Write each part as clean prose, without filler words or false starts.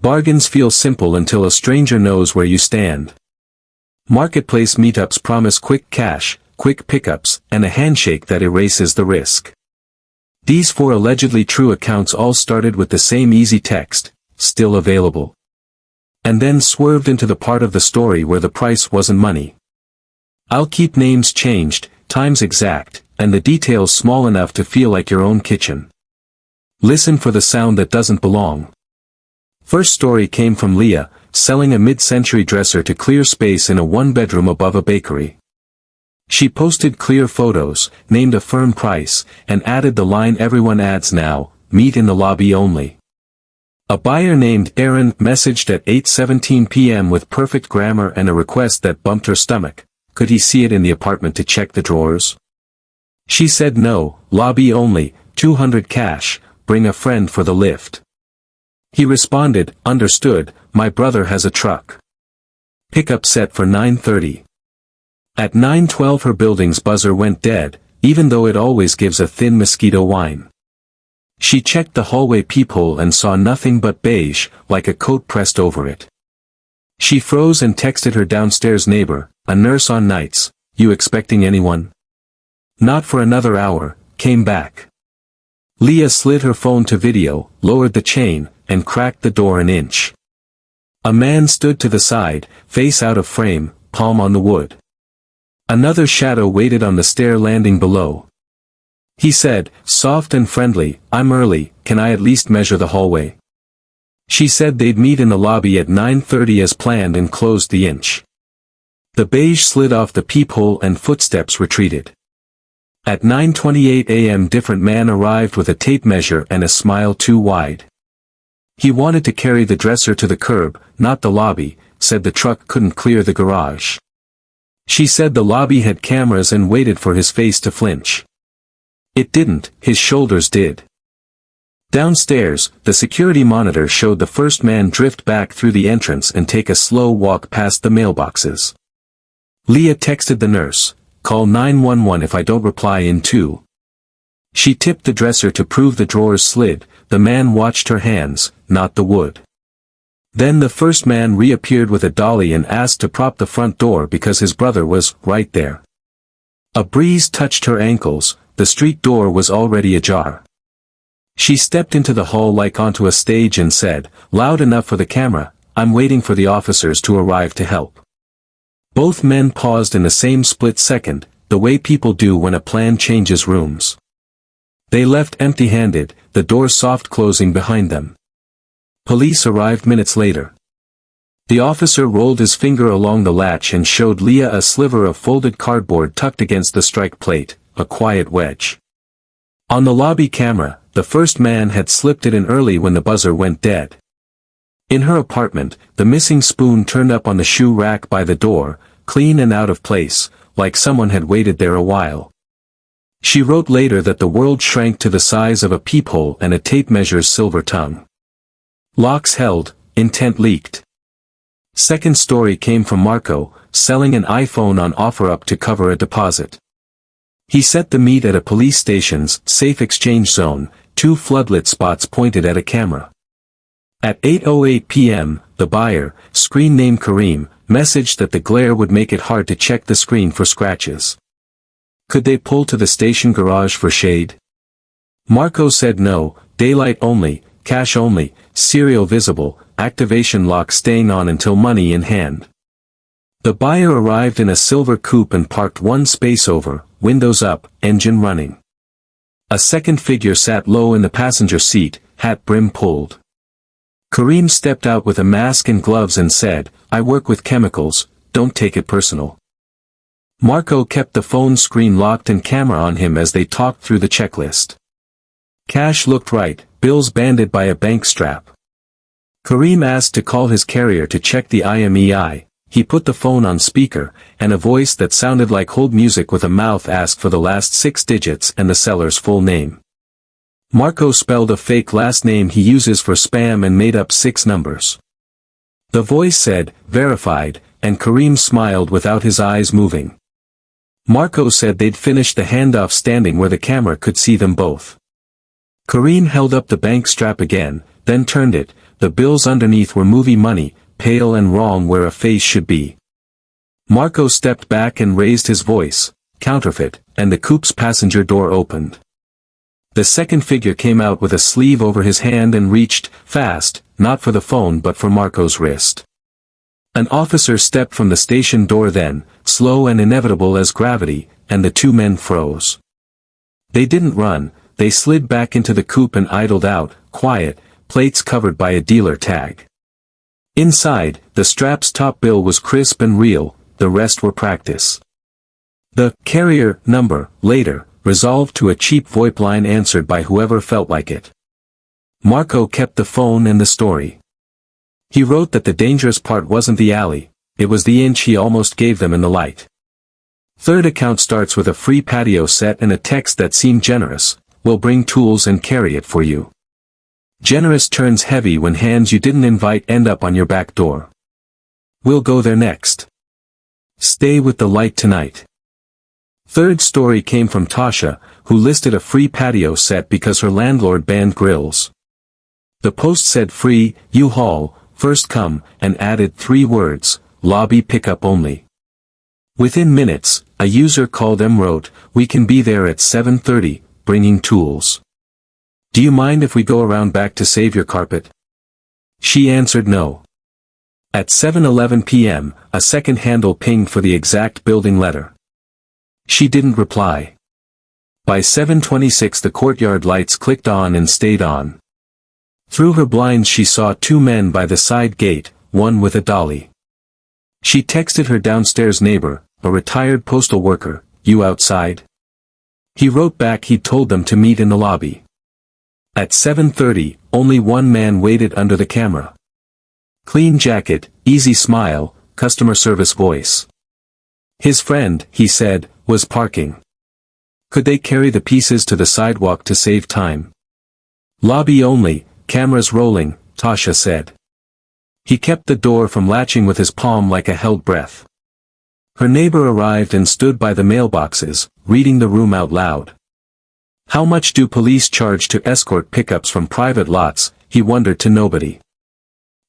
Bargains feel simple until a stranger knows where you stand. Marketplace meetups promise quick cash, quick pickups, and a handshake that erases the risk. These 4 allegedly true accounts all started with the same easy text, "Still available," and then swerved into the part of the story where the price wasn't money. I'll keep names changed, times exact, and the details small enough to feel like your own kitchen. Listen for the sound that doesn't belong. First story came from Leah, selling a mid-century dresser to clear space in a 1-bedroom above a bakery. She posted clear photos, named a firm price, and added the line everyone adds now, "Meet in the lobby only." A buyer named Aaron messaged at 8:17 p.m. with perfect grammar and a request that bumped her stomach. Could he see it in the apartment to check the drawers? She said no, lobby only, 200 cash, bring a friend for the lift. He responded, understood, my brother has a truck. Pickup set for 9:30. At 9:12 her building's buzzer went dead, even though it always gives a thin mosquito whine. She checked the hallway peephole and saw nothing but beige, like a coat pressed over it. She froze and texted her downstairs neighbor, a nurse on nights, "You expecting anyone?" Not for another hour, came back. Leah slid her phone to video, lowered the chain, and cracked the door an inch. A man stood to the side, face out of frame, palm on the wood. Another shadow waited on the stair landing below. He said, soft and friendly, "I'm early, can I at least measure the hallway?" She said they'd meet in the lobby at 9:30 as planned and closed the inch. The beige slid off the peephole and footsteps retreated. At 9:28 a.m. different man arrived with a tape measure and a smile too wide. He wanted to carry the dresser to the curb, not the lobby, said the truck couldn't clear the garage. She said the lobby had cameras and waited for his face to flinch. It didn't, his shoulders did. Downstairs, the security monitor showed the first man drift back through the entrance and take a slow walk past the mailboxes. Leah texted the nurse, "Call 911 if I don't reply in 2." She tipped the dresser to prove the drawers slid, the man watched her hands, not the wood. Then the first man reappeared with a dolly and asked to prop the front door because his brother was right there. A breeze touched her ankles, the street door was already ajar. She stepped into the hall like onto a stage and said, loud enough for the camera, "I'm waiting for the officers to arrive to help." Both men paused in the same split second, the way people do when a plan changes rooms. They left empty-handed, the door soft closing behind them. Police arrived minutes later. The officer rolled his finger along the latch and showed Leah a sliver of folded cardboard tucked against the strike plate, a quiet wedge. On the lobby camera, the first man had slipped it in early when the buzzer went dead. In her apartment, the missing spoon turned up on the shoe rack by the door, clean and out of place, like someone had waited there a while. She wrote later that the world shrank to the size of a peephole and a tape measure's silver tongue. Locks held, intent leaked. Second story came from Marco, selling an iPhone on OfferUp to cover a deposit. He set the meet at a police station's safe exchange zone, 2 floodlit spots pointed at a camera. At 8:08 p.m., the buyer, screen name Kareem, messaged that the glare would make it hard to check the screen for scratches. Could they pull to the station garage for shade? Marco said no, daylight only, cash only, serial visible, activation lock staying on until money in hand. The buyer arrived in a silver coupe and parked one space over, windows up, engine running. A second figure sat low in the passenger seat, hat brim pulled. Kareem stepped out with a mask and gloves and said, "I work with chemicals, don't take it personal." Marco kept the phone screen locked and camera on him as they talked through the checklist. Cash looked right, bills banded by a bank strap. Kareem asked to call his carrier to check the IMEI, he put the phone on speaker, and a voice that sounded like hold music with a mouth asked for the last 6 digits and the seller's full name. Marco spelled a fake last name he uses for spam and made up 6 numbers. The voice said, verified, and Kareem smiled without his eyes moving. Marco said they'd finished the handoff standing where the camera could see them both. Kareem held up the bank strap again, then turned it, the bills underneath were movie money, pale and wrong where a face should be. Marco stepped back and raised his voice, "Counterfeit," and the coupe's passenger door opened. The second figure came out with a sleeve over his hand and reached, fast, not for the phone but for Marco's wrist. An officer stepped from the station door then, slow and inevitable as gravity, and the two men froze. They didn't run, they slid back into the coupe and idled out, quiet, plates covered by a dealer tag. Inside, the strap's top bill was crisp and real, the rest were practice. The carrier number, later, resolved to a cheap VoIP line answered by whoever felt like it. Marco kept the phone and the story. He wrote that the dangerous part wasn't the alley, it was the inch he almost gave them in the light. Third account starts with a free patio set and a text that seemed generous, "We'll bring tools and carry it for you." Generous turns heavy when hands you didn't invite end up on your back door. "We'll go there next. Stay with the light tonight." Third story came from Tasha, who listed a free patio set because her landlord banned grills. The post said free, U-Haul, first come, and added 3 words, lobby pickup only. Within minutes, a user called and wrote, "We can be there at 7:30, bringing tools. Do you mind if we go around back to save your carpet?" She answered no. At 7:11 p.m., a second handle pinged for the exact building letter. She didn't reply. By 7:26 the courtyard lights clicked on and stayed on. Through her blinds she saw 2 men by the side gate, one with a dolly. She texted her downstairs neighbor, a retired postal worker, "You outside?" He wrote back he'd told them to meet in the lobby. At 7:30, only one man waited under the camera. Clean jacket, easy smile, customer service voice. His friend, he said, was parking. Could they carry the pieces to the sidewalk to save time? Lobby only, cameras rolling, Tasha said. He kept the door from latching with his palm like a held breath. Her neighbor arrived and stood by the mailboxes, reading the room out loud. How much do police charge to escort pickups from private lots, he wondered to nobody.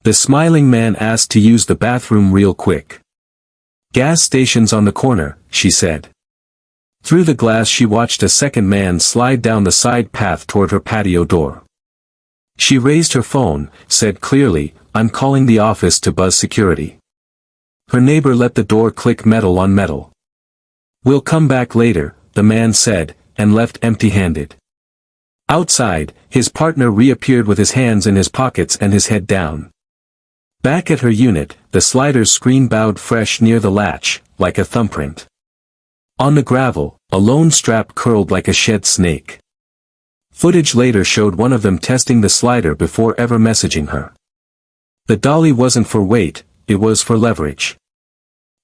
The smiling man asked to use the bathroom real quick. Gas stations on the corner, she said. Through the glass she watched a second man slide down the side path toward her patio door. She raised her phone, said clearly, "I'm calling the office to buzz security." Her neighbor let the door click metal on metal. "We'll come back later," the man said, and left empty-handed. Outside, his partner reappeared with his hands in his pockets and his head down. Back at her unit, the slider's screen bowed fresh near the latch, like a thumbprint. On the gravel, a lone strap curled like a shed snake. Footage later showed one of them testing the slider before ever messaging her. The dolly wasn't for weight, it was for leverage.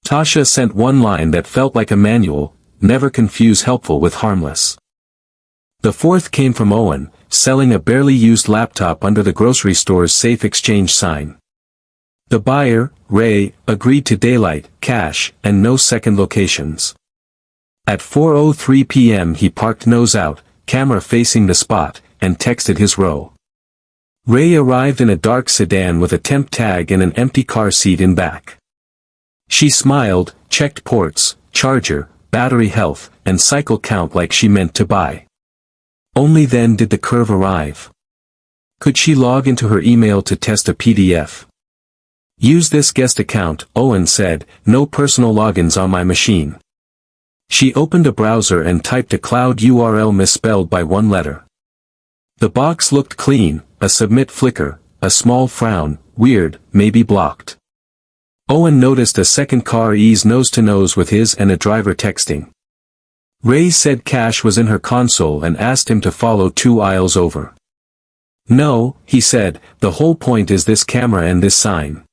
Tasha sent one line that felt like a manual, "Never confuse helpful with harmless." The fourth came from Owen, selling a barely used laptop under the grocery store's safe exchange sign. The buyer, Ray, agreed to daylight, cash, and no second locations. At 4:03 p.m. he parked nose out, camera facing the spot, and texted his row. Ray arrived in a dark sedan with a temp tag and an empty car seat in back. She smiled, checked ports, charger, battery health, and cycle count like she meant to buy. Only then did the curve arrive. Could she log into her email to test a PDF? Use this guest account, Owen said, no personal logins on my machine. She opened a browser and typed a cloud URL misspelled by one letter. The box looked clean, a submit flicker, a small frown, weird, maybe blocked. Owen noticed a second car ease nose to nose with his and a driver texting. Ray said cash was in her console and asked him to follow 2 aisles over. No, he said, the whole point is this camera and this sign.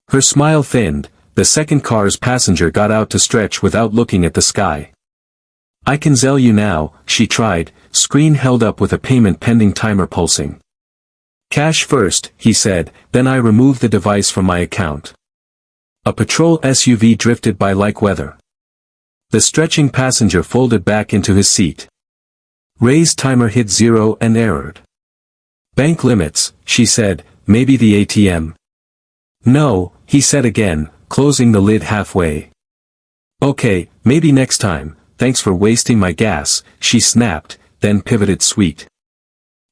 Her smile thinned, the second car's passenger got out to stretch without looking at the sky. I can Zelle you now, she tried, screen held up with a payment pending timer pulsing. Cash first, he said, then I removed the device from my account. A patrol SUV drifted by like weather. The stretching passenger folded back into his seat. Ray's timer hit 0 and errored. Bank limits, she said, maybe the ATM. No, he said again, closing the lid halfway. Okay, maybe next time, thanks for wasting my gas, she snapped, then pivoted sweet.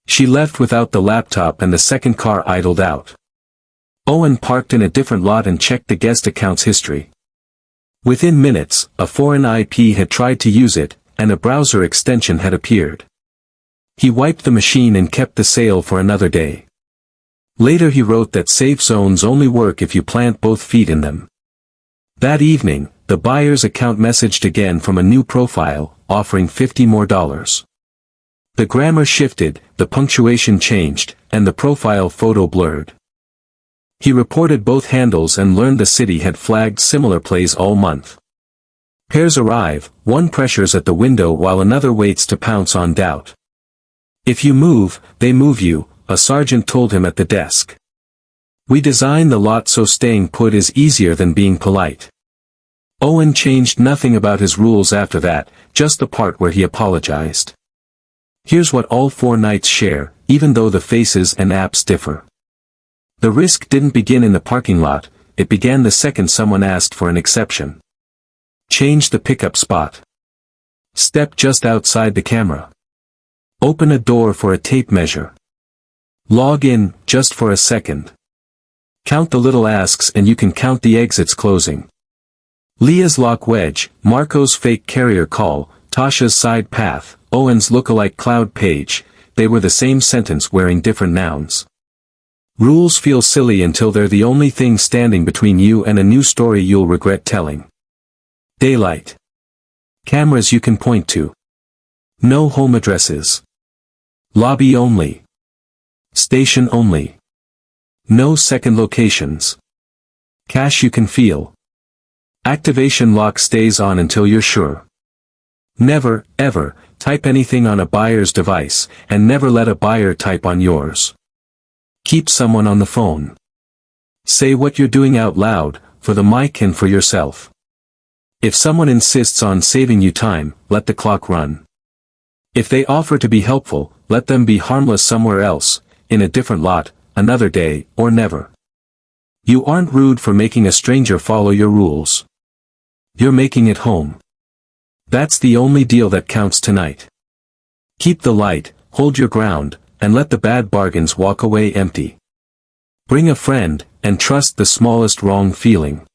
She left without the laptop and the second car idled out. Owen parked in a different lot and checked the guest account's history. Within minutes, a foreign IP had tried to use it, and a browser extension had appeared. He wiped the machine and kept the sale for another day. Later he wrote that safe zones only work if you plant both feet in them. That evening, the buyer's account messaged again from a new profile, offering $50 more. The grammar shifted, the punctuation changed, and the profile photo blurred. He reported both handles and learned the city had flagged similar plays all month. Pairs arrive, one pressures at the window while another waits to pounce on doubt. If you move, they move you, a sergeant told him at the desk. We design the lot so staying put is easier than being polite. Owen changed nothing about his rules after that, just the part where he apologized. Here's what all 4 nights share, even though the faces and apps differ. The risk didn't begin in the parking lot, it began the second someone asked for an exception. Change the pickup spot. Step just outside the camera. Open a door for a tape measure. Log in, just for a second. Count the little asks and you can count the exits closing. Leah's lock wedge, Marco's fake carrier call, Tasha's side path, Owen's lookalike cloud page, they were the same sentence wearing different nouns. Rules feel silly until they're the only thing standing between you and a new story you'll regret telling. Daylight. Cameras you can point to. No home addresses. Lobby only. Station only. No second locations. Cash you can feel. Activation lock stays on until you're sure. Never, ever, type anything on a buyer's device, and never let a buyer type on yours. Keep someone on the phone. Say what you're doing out loud, for the mic and for yourself. If someone insists on saving you time, let the clock run. If they offer to be helpful, let them be harmless somewhere else, in a different lot, another day, or never. You aren't rude for making a stranger follow your rules. You're making it home. That's the only deal that counts tonight. Keep the light, hold your ground, and let the bad bargains walk away empty. Bring a friend, and trust the smallest wrong feeling.